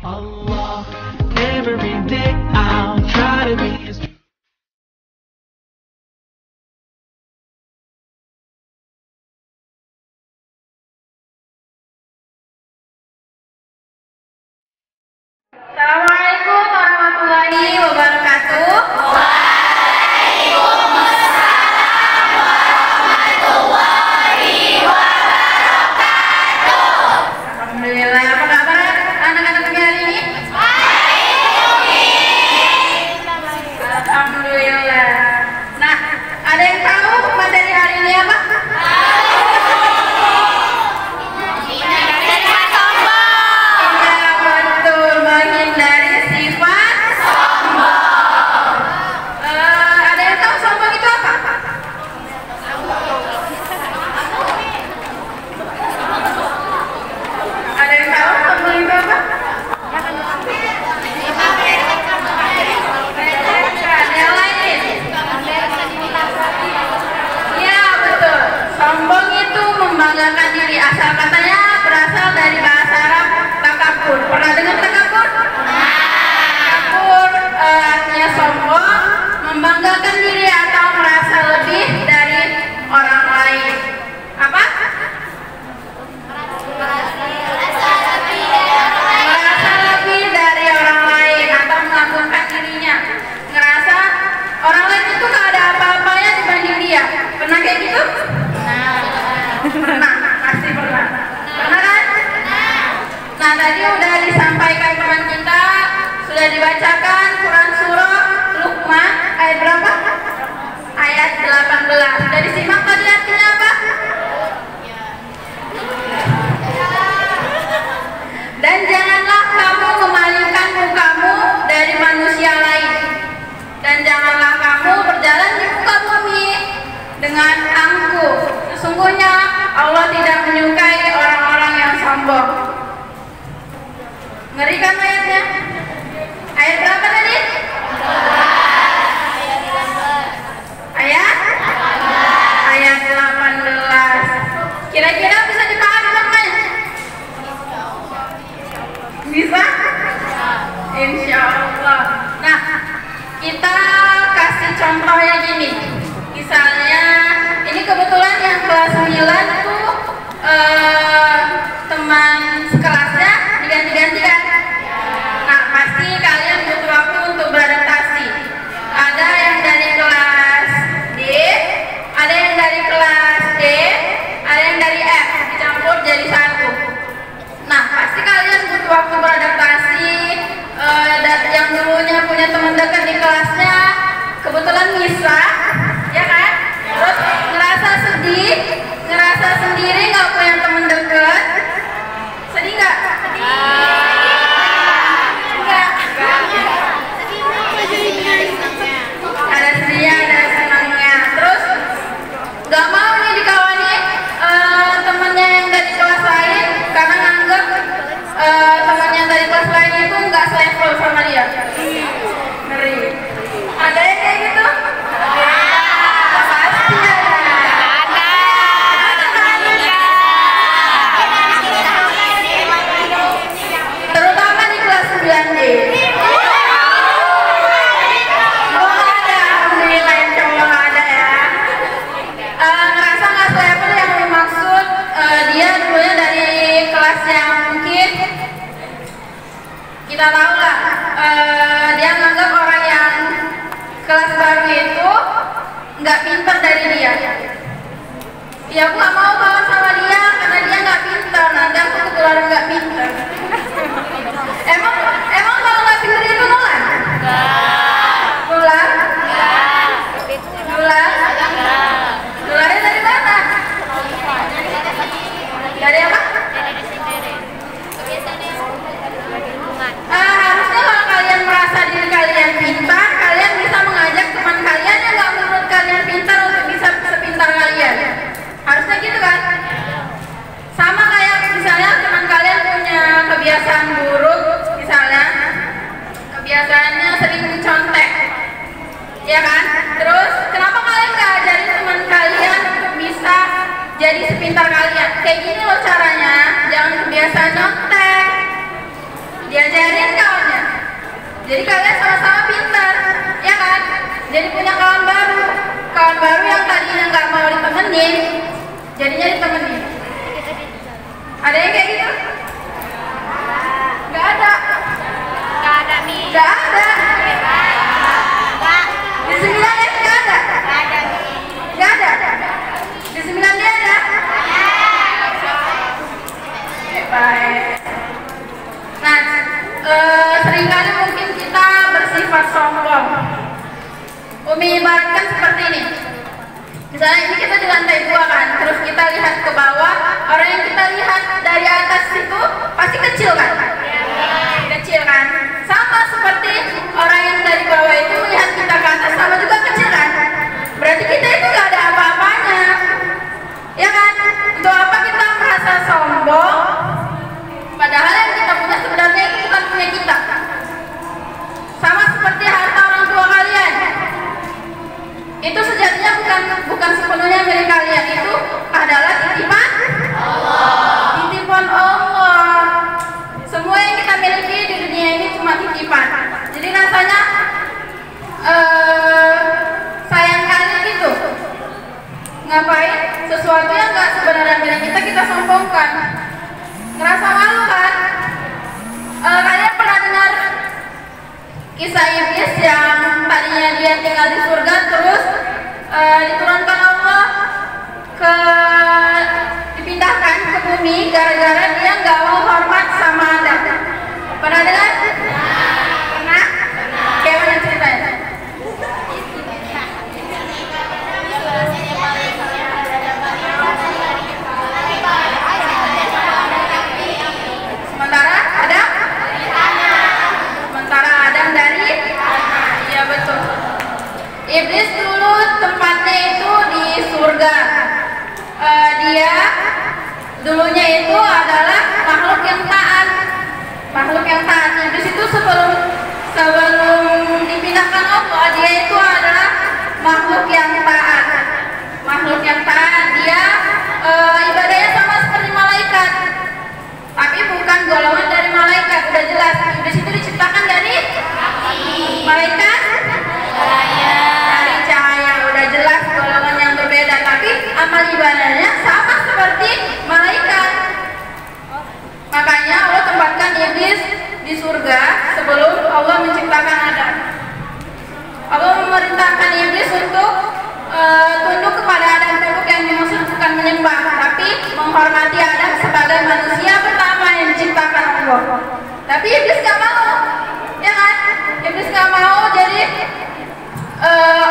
Allah, every day I'll try to be as Assalamualaikum warahmatullahi wabarakatuh. Alhamdulillah, apa kabar anak-anak hari ini? Alhamdulillah. Nah, ada yang tahu materi hari ini apa? Membanggakan diri, asal katanya berasal dari bahasa Arab takabur. Pernah dengar takabur? Takabur artinya sombong, membanggakan diri atau merasa lebih dari orang lain. Apa? Merasa lebih dari orang lain atau mengagumkan dirinya. Ngerasa orang lain itu gak ada apa-apanya dibanding dia. Pernah kayak gitu? Pernah, pasti pernah. Pernah kan? Nah, tadi udah disampaikan teman kita, sudah dibacakan Quran surah Luqman ayat berapa? Ayat 18. Sudah disimak tadi artinya apa? Dan janganlah kamu memalingkan mukamu dari manusia lain. Dan janganlah kamu berjalan di muka bumi dengan angkuh. Sesungguhnya Allah tidak menyukai orang-orang yang sombong. Ngeri kan ayatnya? Ayat berapa tadi? Ayat 18. Kira-kira bisa dipahami maknanya? Bisa? Insya Allah. Nah, kita kasih contohnya gini. Misalnya, ini kebetulan yang kelas 9 tuh teman sekelasnya diganti-ganti kan? Nah, pasti kalian butuh waktu untuk beradaptasi. Ada yang dari kelas D, ada yang dari kelas D, ada yang dari F, dicampur jadi satu. Nah, pasti kalian butuh waktu beradaptasi. Dan yang dulunya punya teman dekat di kelasnya, kebetulan misah, ya kan? Terus ngerasa sedih, ngerasa sendiri nggak punya teman dekat, sedih nggak? Enggak. Ada sedihnya, ada senangnya. Terus nggak mau nih dikawani temennya yang dari kelas lain karena nganggep temannya dari kelas lain itu nggak selevel sama dia. Ngeri. Ada yang kayak gitu? Pasti ada. Terutama di kelas 9D. Oh ada, alhamdulillah yang cowok nggak ada ya. Ngerasa nggak selevel yang dimaksud dia dulunya dari kelas yang mungkin kita tahu lah, dia nganggap orang yang kelas baru itu nggak pintar dari dia. Ya aku nggak mau kawan sama dia karena dia nggak pintar, nanti aku ketularan nggak pintar. Emang kalau nggak pintar itu nular? Nular? Nular? Nularnya dari mana? Dari apa? Harusnya kalau kalian merasa diri kalian pintar, kalian bisa mengajak teman kalian yang nggak menurut kalian pintar untuk bisa sepintar kalian. Harusnya gitu kan? Sama kayak misalnya teman kalian punya kebiasaan buruk, misalnya kebiasaannya sering mencontek, ya kan? Terus kenapa kalian nggak ajarin teman kalian untuk bisa jadi sepintar kalian? Kayak gini loh caranya, jangan kebiasaan nyontek. Diajarin ibunya ditemenin. Ada yang kayak gitu? Nggak ada. Nggak ada nih. Nggak ada. Di 9S nggak ada. Nggak ada nih. Nggak ada. Di 9D ada. Baik. Nah, seringkali mungkin kita bersifat sombong. Umi ibaratkan seperti ini. Misalnya ini kita di lantai 2 kan, terus kita lihat ke bawah, orang yang kita lihat dari atas itu pasti kecil kan? Kecil kan? Sama seperti orang yang dari bawah itu melihat kita ke atas, sama juga kecil kan? Berarti kita itu gak ada apa-apanya, ya kan? Untuk apa kita merasa sombong? Padahal yang kita punya sebenarnya itu bukan punya kita. Sama seperti harta orang tua kalian. Itu sejatinya bukan sepenuhnya milik kalian, itu adalah titipan Allah. Titipan Allah. Semua yang kita miliki di dunia ini cuma titipan. Jadi rasanya sayang kali gitu. Ngapain sesuatu yang nggak sebenarnya milik kita sombongkan. Ngerasa malu kan? Kalian pernah dengar kisah iblis yang tadinya dia tinggal di surga terus diturunkan Allah dipindahkan ke bumi gara-gara dia nggak mau hormat sama Adam. Pernah dengar? Pernah? Kayak mana ceritanya? Sementara Adam dari? Iya betul. Iblis dulu tempatnya itu di surga. Dia dulunya itu adalah makhluk yang taat. Makhluk yang taat. Iblis itu sebelum dipindahkan Allah, dia itu adalah makhluk yang taat. Makhluk yang taat. Dia ibadahnya sama seperti malaikat. Tapi bukan golongan dari malaikat, udah jelas. Iblis itu diciptakan dari malaikat dari cahaya, udah jelas golongan yang berbeda. Tapi amal ibadahnya sama seperti malaikat. Makanya Allah tempatkan iblis di surga sebelum Allah menciptakan Adam. Allah memerintahkan iblis untuk tunduk kepada Adam. Tunduk yang dimaksud bukan menyembah, tapi menghormati Adam sebagai manusia pertama yang diciptakan Allah. Tapi iblis gak mau, ya kan? Iblis gak mau, jadi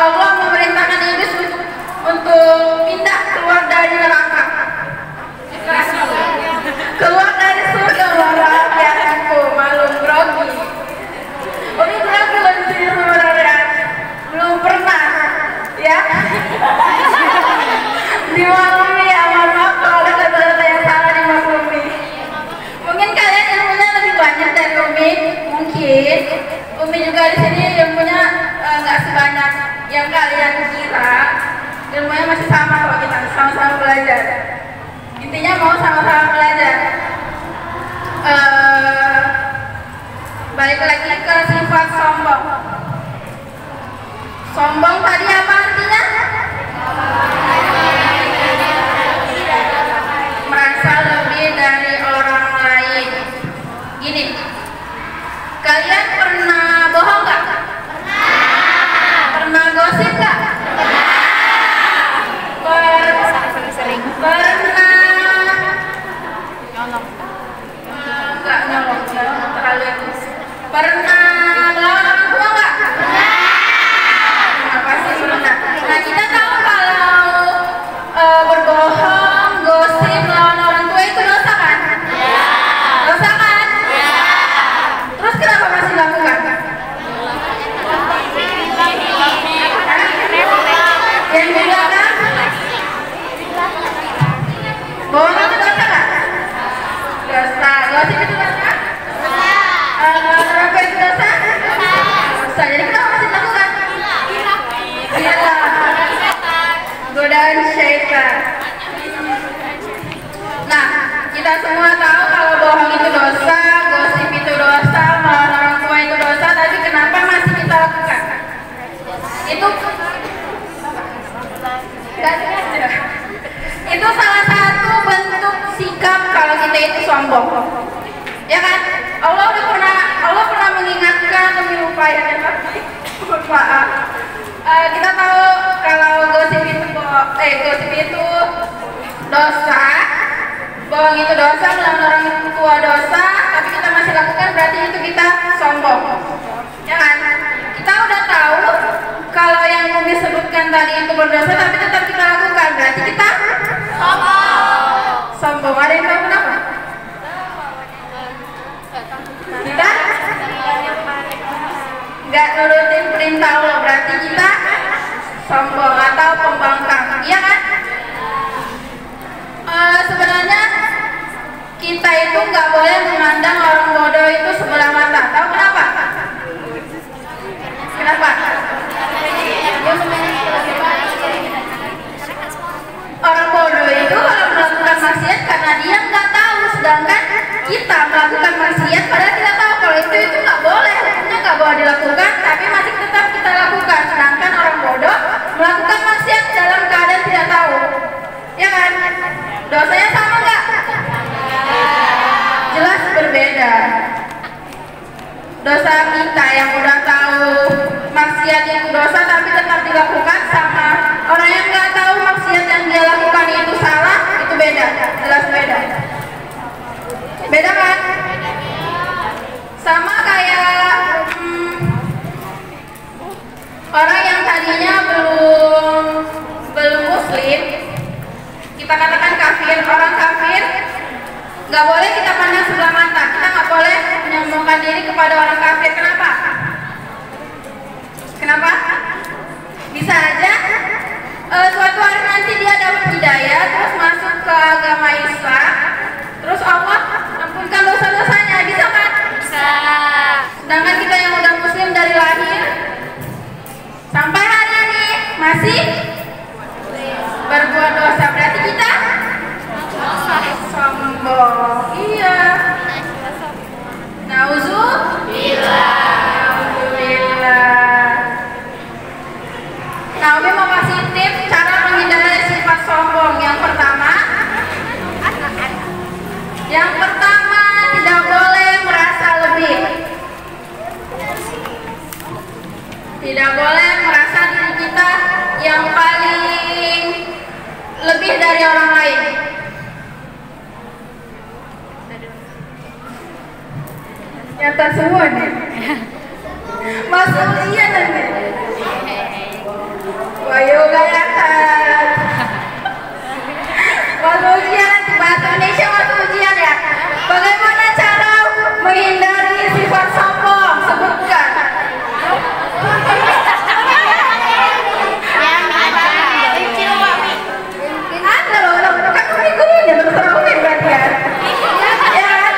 Allah memerintahkan iblis untuk pindah keluar dari neraka. Keluar dari surga, maaf ya aku malu grogi. Umi grogi loh di sini sebenarnya, belum pernah, ya. Dimaklumi ya, maaf kalau ada kata-kata yang salah dimaklumi. Mungkin kalian ilmunya lebih banyak dari Umi, mungkin Umi juga di sini ilmunya nggak sebanyak yang kalian kira. Ilmunya masih sama kok, kita sama-sama belajar. Intinya mau sama-sama belajar. Balik lagi ke sifat sombong. Sombong tadi apa artinya? Merasa lebih dari orang lain. Gini, kalian pernah bohong gak? Pernah gosip gak? Pernah enggak nyolong, terlalu etis. Pernah melawan orang tua enggak? Nah, pasti pernah. Nah, kita tahu kalau berbohong, gosip, melawan orang tua itu dosa kan? Dosa kan? Terus kenapa masih lakukan? Yang dilakukan? Bohong itu dosa nggak? Dosa. Gosip itu dosa? Apa itu Allah pernah mengingatkan demi upaya dan maaf. Kita tahu kalau gosip itu dosa, bohong itu dosa, melarang orang tua dosa, tapi kita masih lakukan, berarti itu kita sombong, ya kan? Kita udah tahu kalau yang Umi sebutkan tadi itu berdosa, tapi tetap kita lakukan, berarti kita sombong. Ada yang tahu kenapa? Kita nggak nurutin perintah Allah, berarti kita sombong atau pembangkang, iya kan? Sebenarnya kita itu nggak boleh memandang orang bodoh itu sebelah mata. Tahu kenapa? Kenapa? Orang bodoh itu kalau melakukan maksiat karena dia nggak tahu, sedangkan kita melakukan maksiat padahal kita tahu kalau itu nggak boleh, hukumnya nggak boleh dilakukan, tapi masih tetap kita lakukan. Sedangkan orang bodoh melakukan maksiat dalam keadaan tidak tahu, ya kan? Dosanya sama nggak? Jelas berbeda. Dosa kita yang udah tahu maksiat itu dosa tapi tetap dilakukan, sama orang yang nggak tahu maksiat yang dia lakukan itu salah, itu beda, jelas beda. Beda kan? Sama kayak orang yang tadinya belum muslim, kita katakan kafir. Orang kafir nggak boleh kita pandang sebelah mata, kita nggak boleh menyombongkan diri kepada orang kafir. Kenapa? Kenapa? Bisa aja suatu hari nanti dia dapat hidayah, terus masuk ke agama Islam, terus Allah ampunkan dosa-dosanya, bisa kan? Bisa. Sedangkan kita yang udah muslim dari lahir sampai hari ini masih berbuat dosa, berarti kita sombong. Iya. Nauzubillah. Nah, Umi mau kasih tips cara menghindari sifat sombong. Yang pertama tidak boleh merasa lebih. Tidak boleh merasa diri kita yang paling lebih dari orang lain. Nyata semua nih. Masuk ujian nanti. Wayo kelihatan. Masuk ujian nanti, bahasa Indonesia masuk ujian ya. Bagaimana cara menghindari sifat sombong? Sebutkan. Ada loh, kan Umi ya, terserah Umi berarti ya. Ya kan?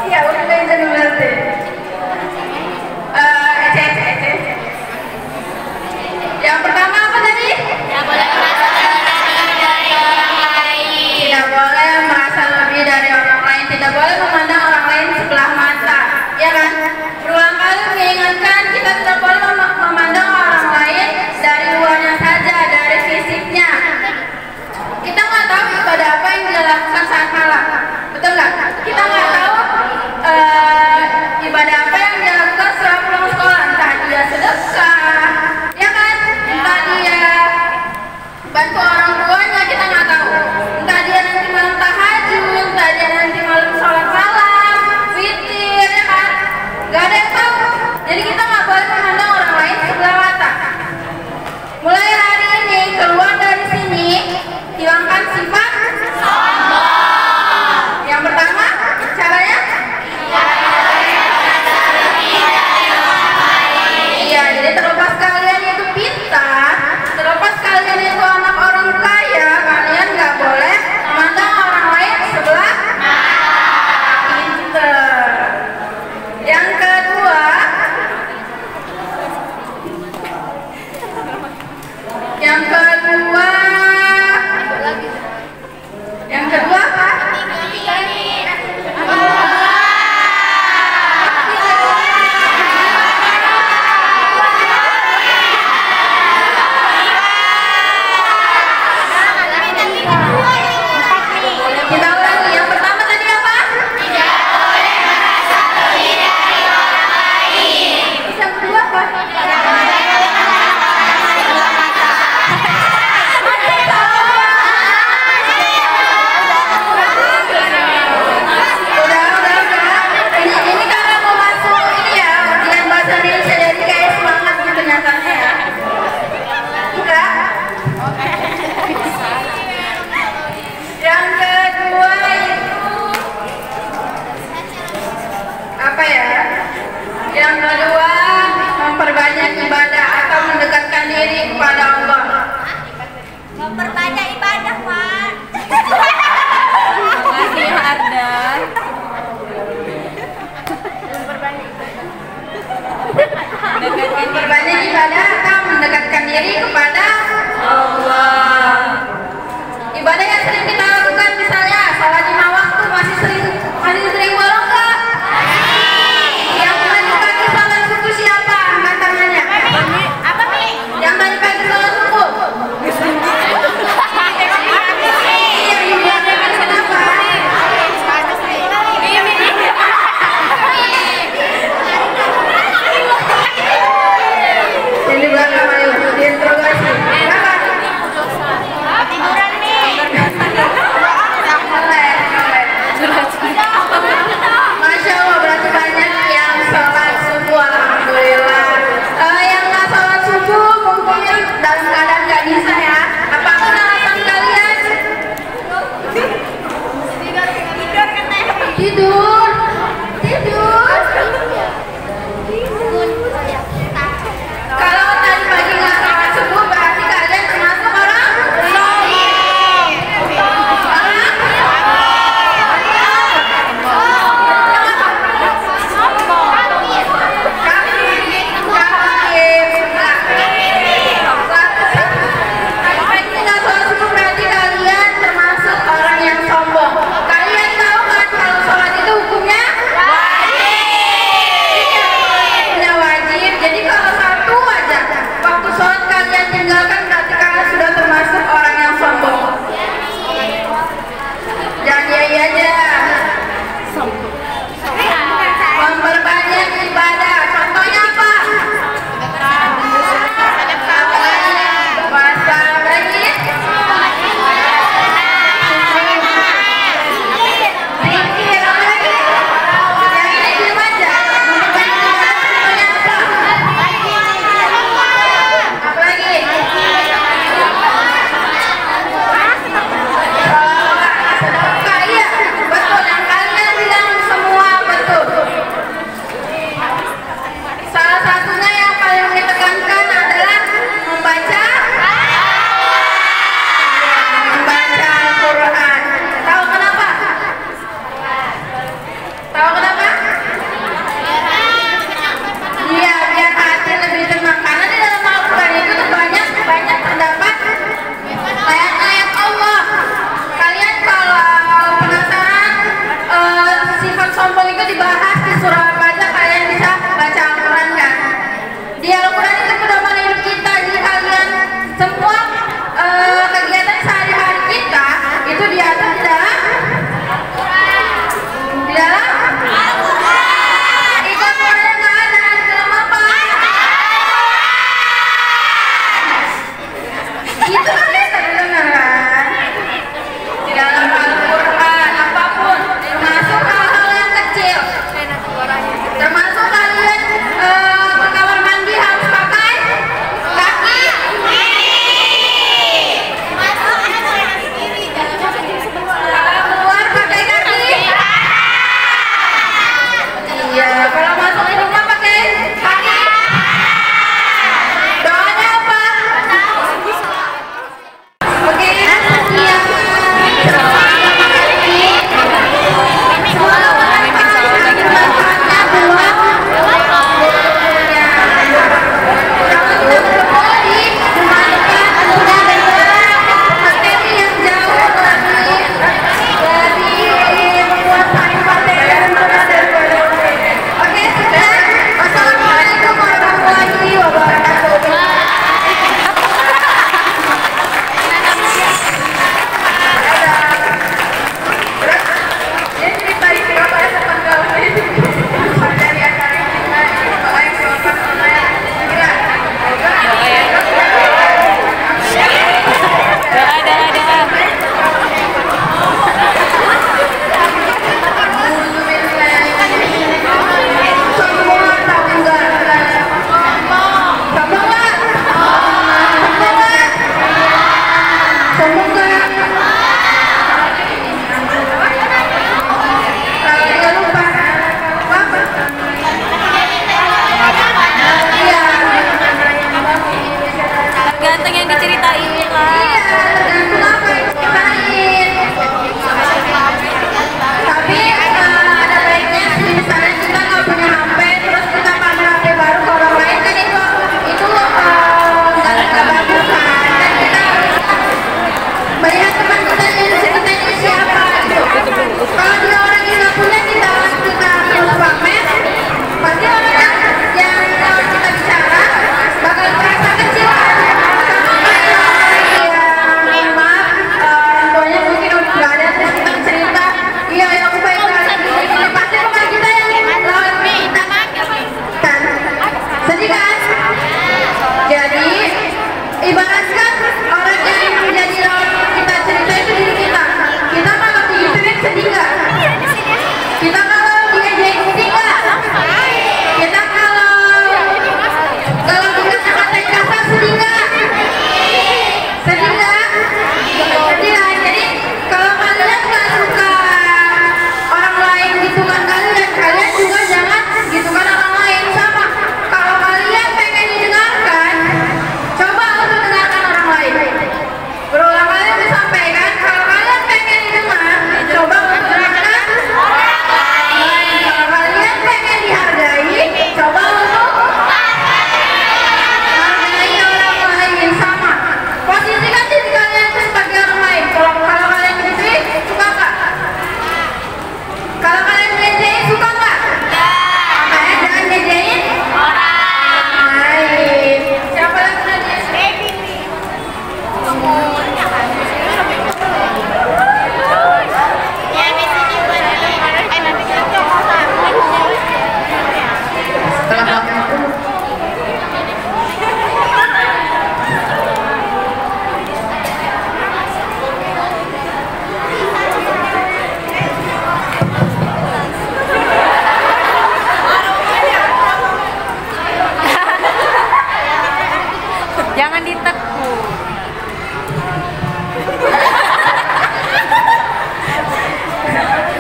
Iya, udah belajar berarti. Yang pertama apa tadi? Tidak boleh merasa lebih dari orang lain. Tidak boleh merasa lebih dari orang lain. Tidak boleh memandang orang lain sebelah mata, ya kan? Berulang kali mengingatkan kita tidak boleh memandang orang lain dari luarnya saja, dari fisiknya. Kita nggak tahu ibadah apa yang dia lakukan saat malam, betul nggak? Kita nggak tahu ibadah apa yang dia lakukan setelah pulang sekolah. Entah dia sedekah, ya kan? Entah dia bantu orang tuanya, kita nggak tahu. Entah dia nanti malam tahajud, entah dia nanti malam sholat malam, witir, ya kan? Gak ada yang tahu. Jadi kita nggak boleh memandang orang lain sebelah mata. Mulai hari ini keluar dari sini, hilangkan sifat sombong. Yang pertama, diri kepada Allah. Ibadah yang sering kita lakukan misalnya sholat 5 waktu masih sering bolong nggak? Yang tadi pagi sholat subuh siapa? Angkat tangannya. Apa nih? Yang tadi pagi sholat subuh. Yang di belakang kenapa? Yang di belakang ayo, di intro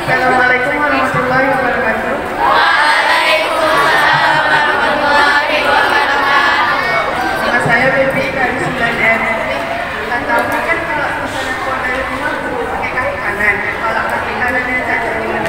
Assalamualaikum warahmatullahi wabarakatuh. Waalaikumsalam warahmatullahi wabarakatuh. Nama saya Baby dari 9M. Kita tahu kan kalau misalnya keluar dari rumah pakai kaki kanan. Kalau kaki kanannya cacat gimana?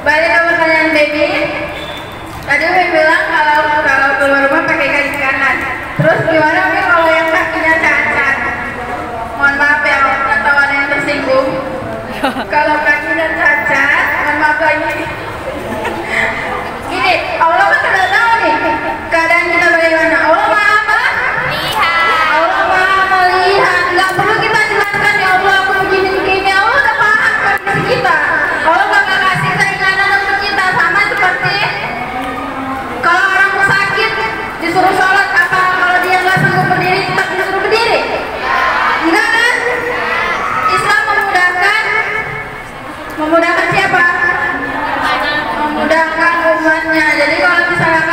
Balik ke pertanyaan Baby. Tadi Baby bilang kalau keluar rumah pakai kaki kanan. Terus gimana nih kalau yang kakinya cacat? Mohon maaf ya, atau ada yang tersinggung. Kalau kakinya cacat, mohon maaf lagi. Gini, Allah kan sudah tahu nih keadaan kita bagaimana. Allah maha apa? Lihat. Allah maha melihat. Nggak perlu kita jelaskan ya Allah aku begini. Allah udah paham kondisi kita. Allah bakal kasih keringanan untuk kita, sama seperti kalau orang sakit disuruh sholat, apa kalau dia nggak sanggup berdiri tetap disuruh berdiri? Enggak kan? Islam memudahkan siapa? Memudahkan umatnya. Jadi kalau misalnya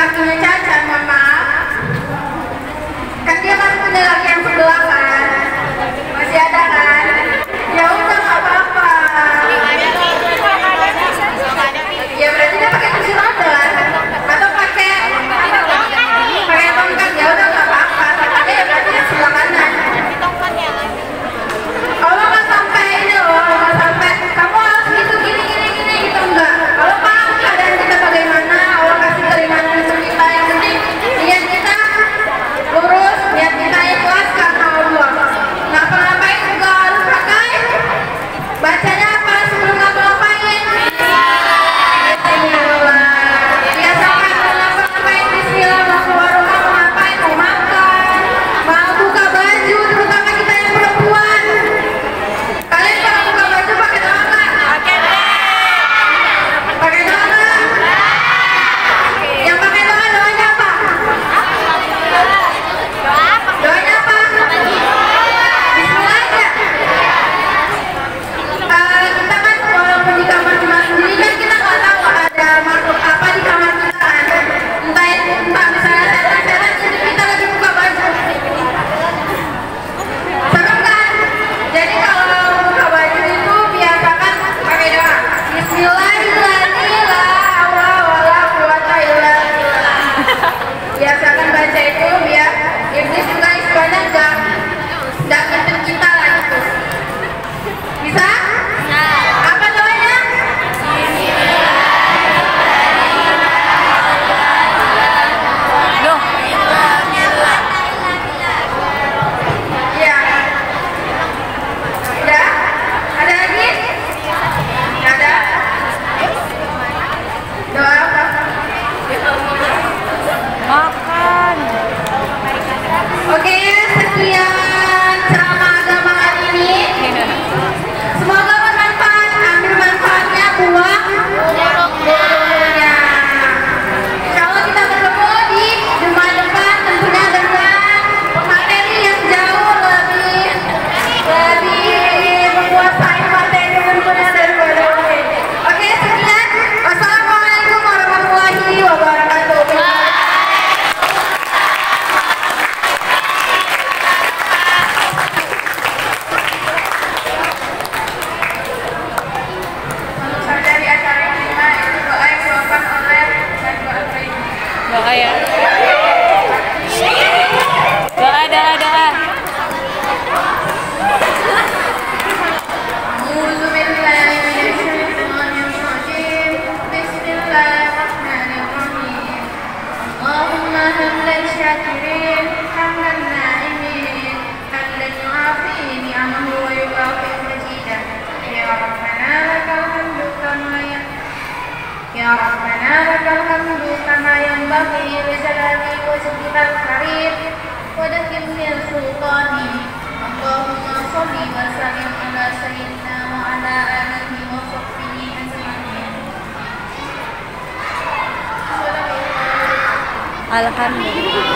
sultani. Allahumma sholli wa sallim ala sayyidina wa ala alihi wa sahbihi ajma'in. Alhamdulillah.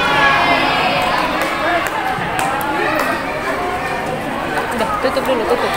Udah, tutup dulu, tutup.